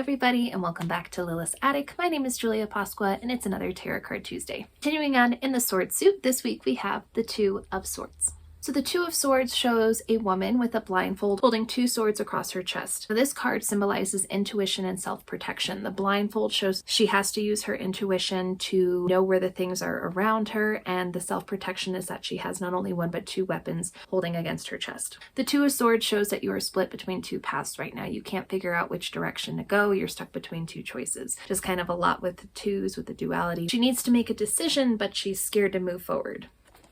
everybody, and welcome back to Lilith's Attic. My name is Julia Pasqua, and it's another Tarot Card Tuesday. Continuing on in the Sword suit, this week we have the Two of Swords. So the Two of Swords shows a woman with a blindfold holding two swords across her chest. So this card symbolizes intuition and self-protection. The blindfold shows she has to use her intuition to know where the things are around her, and the self-protection is that she has not only one but two weapons holding against her chest. The Two of Swords shows that you are split between two paths right now. You can't figure out which direction to go. You're stuck between two choices. Just kind of a lot with the twos, with the duality. She needs to make a decision, but she's scared to move forward.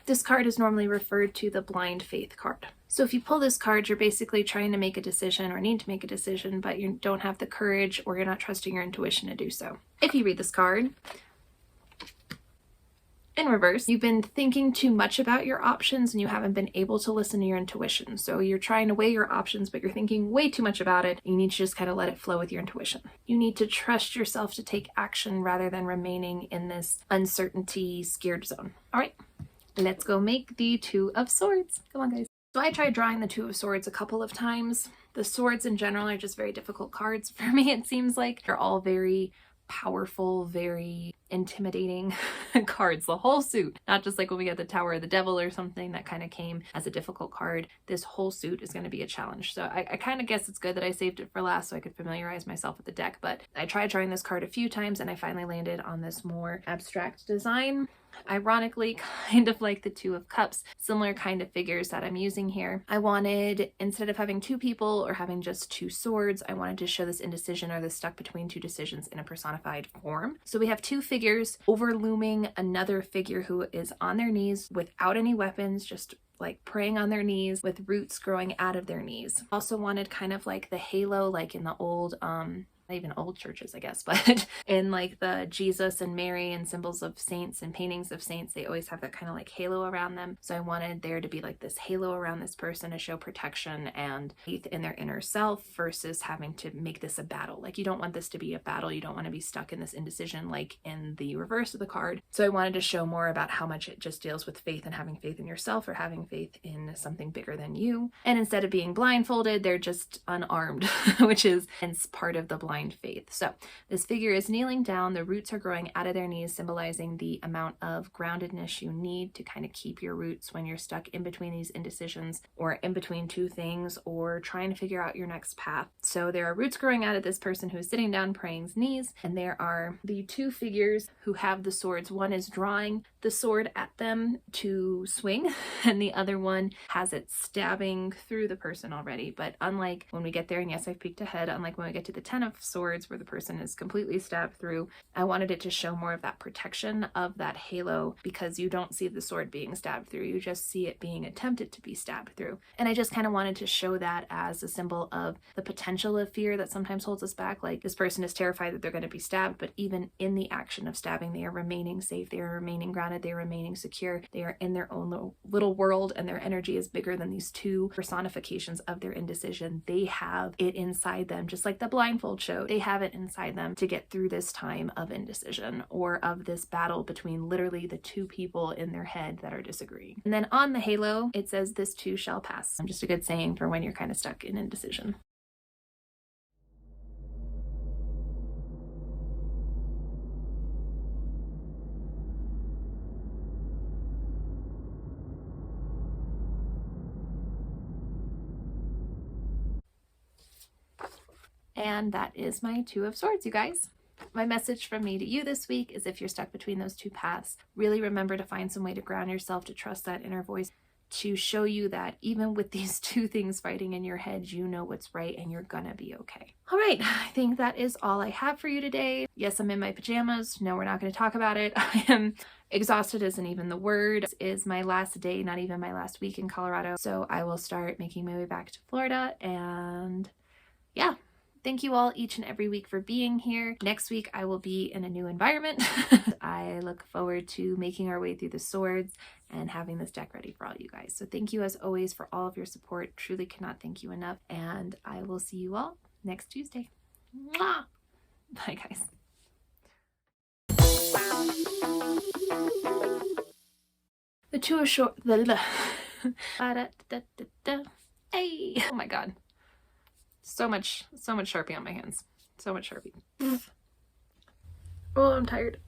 This card is normally referred to the blind faith card. So if you pull this card, you're basically trying to make a decision or need to make a decision, but you don't have the courage or you're not trusting your intuition to do so. If you read this card in reverse, you've been thinking too much about your options and you haven't been able to listen to your intuition. So you're trying to weigh your options, but you're thinking way too much about it. You need to just kind of let it flow with your intuition. You need to trust yourself to take action rather than remaining in this uncertainty, scared zone. All right. Let's go make the Two of Swords. Come on, guys. So I tried drawing the Two of Swords a couple of times. The swords in general are just very difficult cards for me, it seems like. They're all very powerful, very intimidating cards, the whole suit. Not just like when we get the Tower of the Devil or something that kind of came as a difficult card. This whole suit is going to be a challenge. So I kind of guess it's good that I saved it for last so I could familiarize myself with the deck. But I tried drawing this card a few times and I finally landed on this more abstract design. Ironically, kind of like the Two of Cups, similar kind of figures that I'm using here. I wanted, instead of having two people or having just two swords, I wanted to show this indecision or this stuck between two decisions in a personified form. So we have two figures overlooming another figure who is on their knees without any weapons, just like praying on their knees with roots growing out of their knees. Also wanted kind of like the halo, like in the old, not even old churches, I guess, but in like the Jesus and Mary and symbols of saints and paintings of saints, they always have that kind of like halo around them. So I wanted there to be like this halo around this person to show protection and faith in their inner self versus having to make this a battle. Like you don't want this to be a battle. You don't want to be stuck in this indecision like in the reverse of the card. So I wanted to show more about how much it just deals with faith and having faith in yourself or having faith in something bigger than you. And instead of being blindfolded, they're just unarmed, which is part of the blind faith. So this figure is kneeling down, the roots are growing out of their knees, symbolizing the amount of groundedness you need to kind of keep your roots when you're stuck in between these indecisions or in between two things or trying to figure out your next path. So there are roots growing out of this person who's sitting down praying's knees, and there are the two figures who have the swords. One is drawing the sword at them to swing, and the other one has it stabbing through the person already. But unlike when we get there, and yes, I've peeked ahead, unlike when we get to the Ten of Swords where the person is completely stabbed through, I wanted it to show more of that protection of that halo because you don't see the sword being stabbed through, you just see it being attempted to be stabbed through. And I just kind of wanted to show that as a symbol of the potential of fear that sometimes holds us back. Like this person is terrified that they're going to be stabbed, but even in the action of stabbing, they are remaining safe, they are remaining grounded, they are remaining secure, they are in their own little world, and their energy is bigger than these two personifications of their indecision. They have it inside them, just like the blindfold show. They have it inside them to get through this time of indecision or of this battle between literally the two people in their head that are disagreeing. And then on the halo, it says, "This too shall pass." Just a good saying for when you're kind of stuck in indecision. And that is my Two of Swords, you guys. My message from me to you this week is if you're stuck between those two paths, really remember to find some way to ground yourself, to trust that inner voice, to show you that even with these two things fighting in your head, you know what's right and you're gonna be okay. All right, I think that is all I have for you today. Yes, I'm in my pajamas. No, we're not gonna talk about it. I am exhausted isn't even the word. This is my last day, not even my last week in Colorado. So I will start making my way back to Florida, and yeah. Thank you all each and every week for being here. Next week, I will be in a new environment. I look forward to making our way through the swords and having this deck ready for all you guys. So thank you as always for all of your support. Truly cannot thank you enough. And I will see you all next Tuesday. Mwah! Bye, guys. The Two of Swords. Hey! Oh my God. So much Sharpie on my hands. So much Sharpie. Oh, I'm tired.